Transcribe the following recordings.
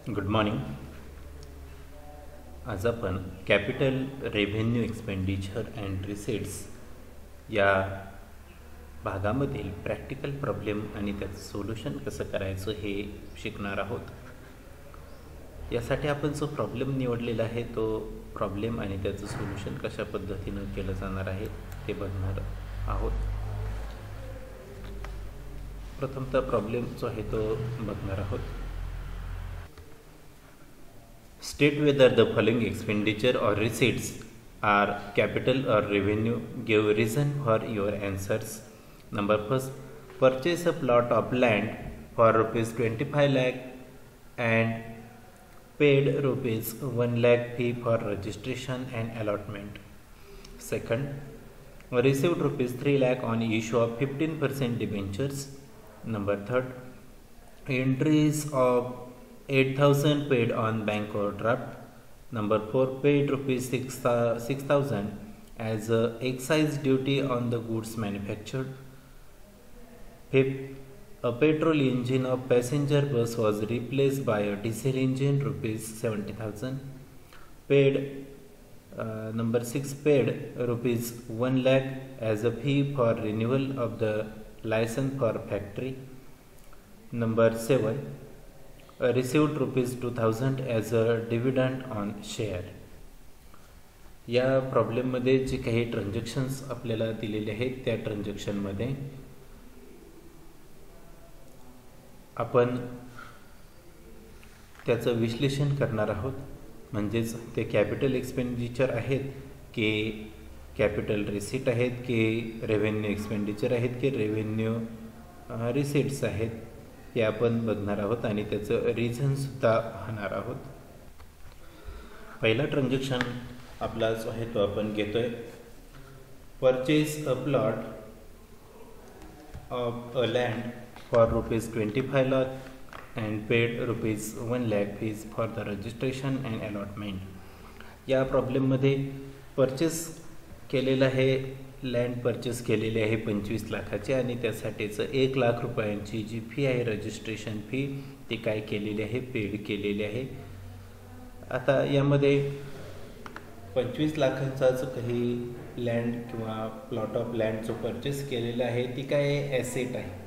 Good morning. आज आपण capital revenue expenditure and receipts या भागामधील प्रॅक्टिकल प्रॉब्लेम आणि त्याचं सोल्युशन कसं करायचं हे शिकणार आहोत. यासाठी आपण जो प्रॉब्लेम निवडलेला आहे तो प्रॉब्लेम आणि त्याचं सोल्युशन कशा पद्धतीनं केलं जाणार आहे ते बघणार आहोत. प्रथमतः प्रॉब्लेम जो आहे तो बघणार आहोत. State whether the following expenditure or receipts are capital or revenue. Give reason for your answers. Number first, purchase a plot of land for rupees 25 lakh and paid rupees 1 lakh fee for registration and allotment. Second, received rupees 3 lakh on issue of 15% debentures. Number third, entries of 8,000 paid on bank overdraft. Number 4, paid rupees 6,000 as a excise duty on the goods manufactured. Fifth, a petrol engine of passenger bus was replaced by a diesel engine, rupees 70,000. Paid number 6, paid rupees 1 lakh as a fee for renewal of the license for factory. Number 7, received rupees 2,000 as a dividend on share. या प्रॉब्लेममध्ये जे काही transactions आपल्याला दिलेले आहेत त्या ट्रान्झॅक्शनमध्ये आपण त्याचं विश्लेषण करणार आहोत. म्हणजेच ते कॅपिटल एक्सपेंडिचर आहेत की कॅपिटल रिसीट आहेत की रेव्हेन्यू एक्सपेंडिचर आहेत की रेव्हेन्यू रिसीट्स आहेत हे आपण बघणार आहोत आणि त्याचं रिझनसुद्धा पाहणार आहोत. पहिला ट्रान्झॅक्शन आपला जो आहे तो आपण घेतोय. Purchase a plot of a land for rupees 25 lakh and paid rupees 1 lakh fees for the registration and allotment. या प्रॉब्लेममध्ये परचेस केलेलं आहे, लँड परचेस केलेली आहे 25 लाखाची आणि त्यासाठीचं 1 लाख रुपयांची जी फी आहे रजिस्ट्रेशन फी ती काय केलेली आहे, पेड केलेली आहे. आता यामध्ये 25 लाखांचा जो काही लँड किंवा प्लॉट ऑफ लँड जो परचेस केलेला आहे ती काय ॲसेट आहे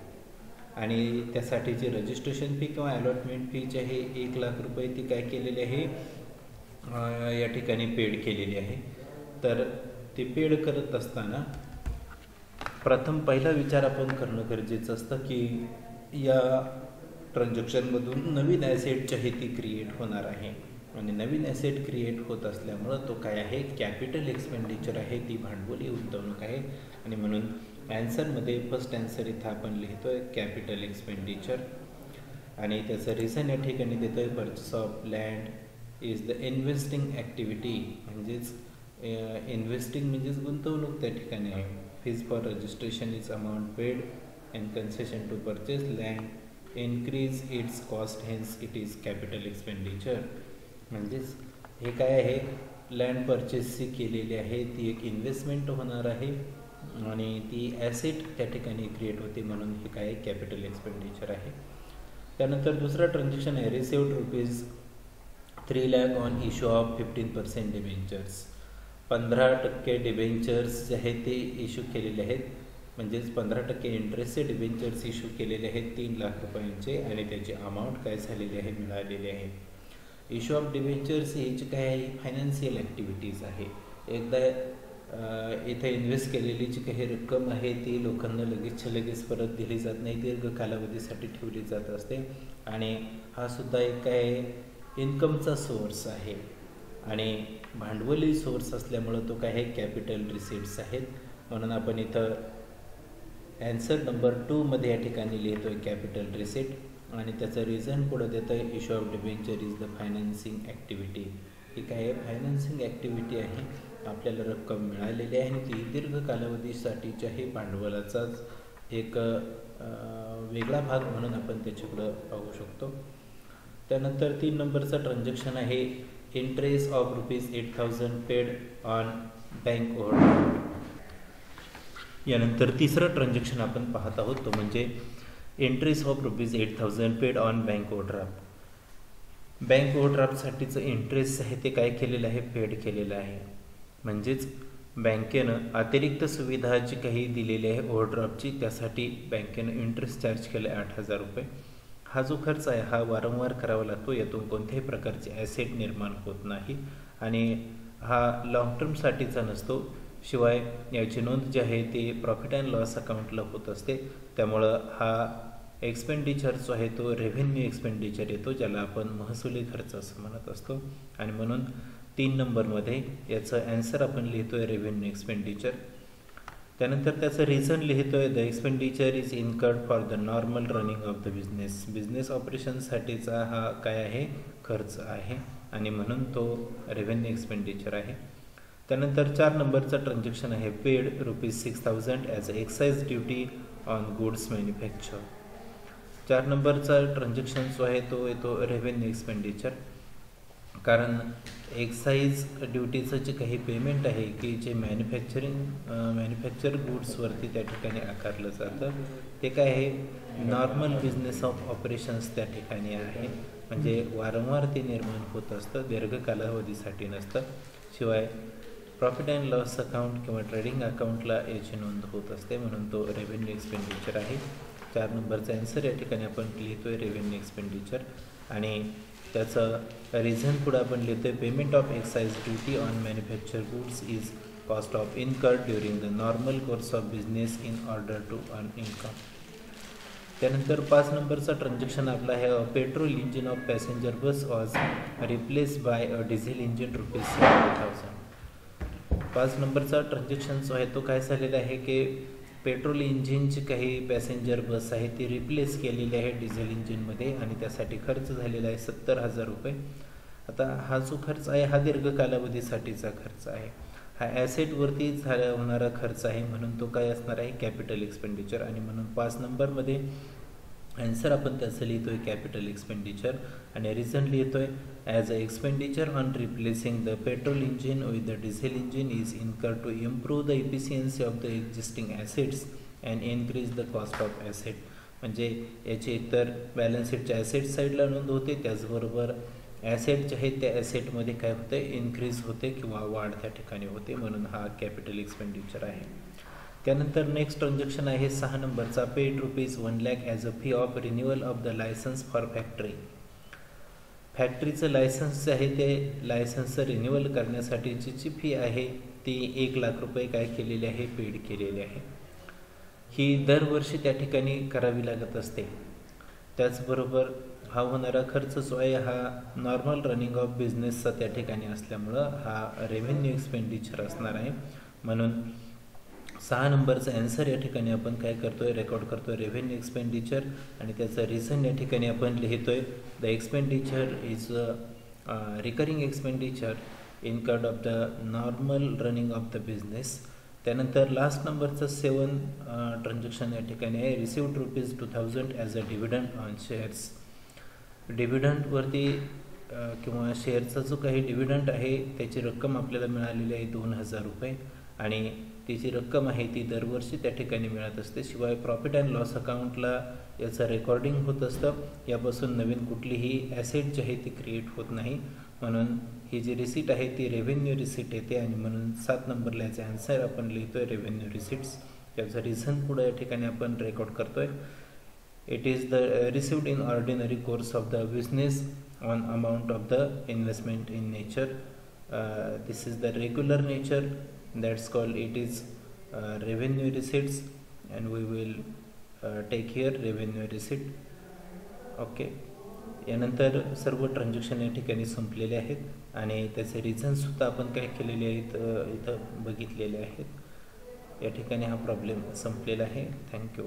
आणि त्यासाठी जी रजिस्ट्रेशन फी किंवा अलॉटमेंट फी जी आहे 1 लाख रुपये ती काय केलेली आहे या ठिकाणी पेड केलेली आहे. तर ते पेड करत असताना प्रथम पहिला विचार आपण करणं गरजेचं असतं की या ट्रान्झॅक्शनमधून नवीन ॲसेट जी आहे ती क्रिएट होणार आहे आणि नवीन ॲसेट क्रिएट होत असल्यामुळं तो काय आहे कॅपिटल एक्सपेंडिचर आहे, ती भांडवली गुंतवणूक आहे आणि म्हणून ॲन्सरमध्ये फर्स्ट ॲन्सर इथं आपण लिहितो आहे कॅपिटल एक्सपेंडिचर आणि त्याचं रिझन या ठिकाणी देतो आहे purchase of land is the investing activity. म्हणजेच इन्व्हेस्टिंग म्हणजेच गुंतवणूक त्या ठिकाणी आहे. Fees for registration is amount paid and concession to purchase land increase its cost, hence it is capital expenditure. म्हणजेच हे काय आहे लँड परचेसची केलेली आहे ती एक इन्व्हेस्टमेंट होणार आहे आणि ती ॲसेट त्या ठिकाणी क्रिएट होते म्हणून हे काय कॅपिटल एक्सपेंडिचर आहे. त्यानंतर दुसरा ट्रान्झॅक्शन आहे received rupees 3 lakh on issue of 15% debentures. 15% debentures जे आहेत ते इश्यू केलेले आहेत. म्हणजेच 15% इंटरेस्टचे डिबेंचर्स इश्यू केलेले आहेत 3 लाख रुपयांचे आणि त्याची अमाऊंट काय झालेली आहे मिळालेली आहे. इश्यू ऑफ डिबेंचर्स ही जी काय आहे फायनान्शियल ॲक्टिव्हिटीज आहे. एकदा इथे इन्व्हेस्ट केलेली जी काही रक्कम आहे ती लोकांना लगेच परत दिली जात नाही, दीर्घ कालावधीसाठी ठेवली जात असते आणि हा सुद्धा एक काय इन्कमचा सोर्स आहे आणि भांडवली सोर्स असल्यामुळं तो काय आहे कॅपिटल रिसीट्स आहेत. म्हणून आपण इथं ॲन्सर नंबर 2 मध्ये या ठिकाणी लिहितो आहे कॅपिटल रिसीट आणि त्याचं रिझन पुढं देतं आहे issue of debenture is the financing activity. ही काय आहे फायनान्सिंग ॲक्टिव्हिटी आहे, आपल्याला रक्कम मिळालेली आहे आणि ती दीर्घ कालावधीसाठीची आहे, भांडवलाचाच एक वेगळा भाग म्हणून आपण त्याच्याकडं पाहू शकतो. त्यानंतर 3 नंबरचा ट्रान्झॅक्शन आहे interest of rupees 8,000 paid on bank overdraft. यानंतर तिसरं ट्रान्झॅक्शन आपण पाहत आहोत तो म्हणजे interest of rupees 8,000 paid on bank overdraft. Bank ओव्हरड्राफ्टसाठीचं इंटरेस्ट आहे ते काय केलेलं आहे, पेड केलेलं आहे. म्हणजेच बँकेनं अतिरिक्त सुविधा जी काही दिलेली आहे ओव्हरड्राफ्टची, त्यासाठी बँकेनं इंटरेस्ट चार्ज केलं आहे 8,000 रुपये. हा जो खर्च आहे हा वारंवार करावा लागतो, यातून कोणत्याही प्रकारचे ॲसेट निर्माण होत नाही आणि हा लॉंग टर्मसाठीचा नसतो. शिवाय याची नोंद जी आहे ती प्रॉफिट अँड लॉस अकाउंटला होत असते. त्यामुळं हा एक्सपेंडिचर जो आहे तो रेव्हेन्यू एक्सपेंडिचर येतो, ज्याला आपण महसुली खर्च असं म्हणत असतो. आणि म्हणून 3 नंबरमध्ये याचं ॲन्सर आपण लिहितो आहे रेव्हेन्यू एक्सपेंडिचर. त्यानंतर त्याचं रिझन लिहितो आहे, the expenditure is incurred for the normal running of the business. Business ऑपरेशनसाठीचा हा काय आहे, खर्च आहे आणि म्हणून तो रेव्हेन्यू एक्सपेंडिचर आहे. त्यानंतर 4 नंबरचा ट्रान्झॅक्शन आहे, paid ₹6,000 as a excise duty on goods manufacture. 4 नंबरचा ट्रान्झॅक्शन जो आहे तो येतो रेव्हेन्यू एक्सपेंडिचर. कारण एक्साईज ड्युटीचं जे काही पेमेंट आहे की जे मॅन्युफॅक्चर गुड्सवरती त्या ठिकाणी आकारलं जातं, ते काय आहे, नॉर्मल बिझनेस ऑफ ऑपरेशन्स त्या ठिकाणी आहे. म्हणजे वारंवार ते निर्माण होत असतं, दीर्घ कालावधीसाठी नसतं. शिवाय प्रॉफिट अँड लॉस अकाउंट किंवा ट्रेडिंग अकाउंटला याची नोंद होत असते, म्हणून तो रेव्हेन्यू एक्सपेंडिचर आहे. 4 नंबरचा ॲन्सर या ठिकाणी आपण लिहितो आहे रेव्हेन्यू एक्सपेंडिचर. आणि त्याचं रिझन पुढं आपण लिहितो आहे, payment of excise duty on manufacture goods is cost of incurred during the normal course of business in order to earn income. त्यानंतर 5 नंबरचा ट्रान्झॅक्शन आपला आहे, petrol engine of passenger bus was replace by a diesel engine ₹70,000. 5 नंबरचा transaction जो आहे तो काय झालेला आहे की पेट्रोल इंजिनची काही पॅसेंजर बस आहे ती रिप्लेस केलेली आहे डिझेल इंजिनमध्ये आणि त्यासाठी खर्च झालेला आहे 70,000 रुपये. आता हा जो खर्च आहे हा दीर्घ कालावधीसाठीचा खर्च आहे, हा ॲसेटवरती होणारा खर्च आहे, म्हणून तो काय असणार आहे, कॅपिटल एक्सपेंडिचर. आणि म्हणून 5 नंबरमध्ये ॲन्सर आपण त्याचं लिहितो आहे कॅपिटल एक्सपेंडिचर. आणि रिझन लिहितो आहे, as a expenditure on replacing the petrol engine with the diesel engine is incurred to improve the efficiency of the existing assets and increase the cost of asset. म्हणजे याची एकतर balance शीटच्या asset साईडला नोंद होते, त्याचबरोबर ॲसेट जे आहेत त्या ॲसेटमध्ये काय होते, इन्क्रीज होते किंवा वाढ त्या ठिकाणी होते, म्हणून हा कॅपिटल एक्सपेंडिचर आहे. त्यानंतर नेक्स्ट ट्रान्झॅक्शन आहे 6 नंबरचा, paid ₹1,00,000 as a fee of renewal of the licence for factory. फॅक्टरीचं लायसन्स जे आहे ते लायसन्सचं रिन्युअल करण्यासाठीची जी फी आहे ती ₹1,00,000 रुपये काय केलेली आहे, पेड केलेली आहे. ही दरवर्षी त्या ठिकाणी करावी लागत असते. त्याचबरोबर हा होणारा खर्च जो आहे हा नॉर्मल रनिंग ऑफ बिझनेसचा त्या ठिकाणी असल्यामुळं हा रेव्हेन्यू एक्सपेंडिचर असणार आहे. म्हणून 6 नंबरचा ॲन्सर या ठिकाणी आपण काय करतोय, रेकॉर्ड करतोय रेव्हेन्यू एक्सपेंडिचर. आणि त्याचं रिझन या ठिकाणी आपण लिहितोय, the expenditure is recurring expenditure incurred of the normal running of the business. त्यानंतर लास्ट नंबरचं 7 ट्रान्झॅक्शन या ठिकाणी आहे, received ₹2,000 as a dividend on shares. डिव्हिडंटवरती किंवा शेअरचा जो काही डिव्हिडंट आहे त्याची रक्कम आपल्याला मिळालेली आहे 2,000 रुपये आणि त्याची रक्कम आहे ती दरवर्षी त्या ठिकाणी मिळत असते. शिवाय प्रॉफिट अँड लॉस अकाउंटला याचं रेकॉर्डिंग होत असतं. यापासून नवीन कुठलीही ॲसेट जी आहे ती क्रिएट होत नाही, म्हणून ही जी रिसीट आहे ती रेव्हेन्यू रिसीट येते. आणि म्हणून 7 नंबरला याचा ॲन्सर आपण लिहितो आहे रेव्हेन्यू रिसीट्स. याचं रिझन पुढे या ठिकाणी आपण रेकॉर्ड करतो आहे, it is the received in ordinary course of the business on amount of the investment in nature. This is the regular nature, that's called it is revenue receipts and we will take here revenue receipt. Okay, यानंतर सर्व transaction या ठिकाणी संपलेले आहेत आणि त्याचे रिझनसुद्धा आपण काय केलेले आहेत इथं बघितलेले आहेत. या ठिकाणी हा प्रॉब्लेम संपलेला आहे. थँक्यू.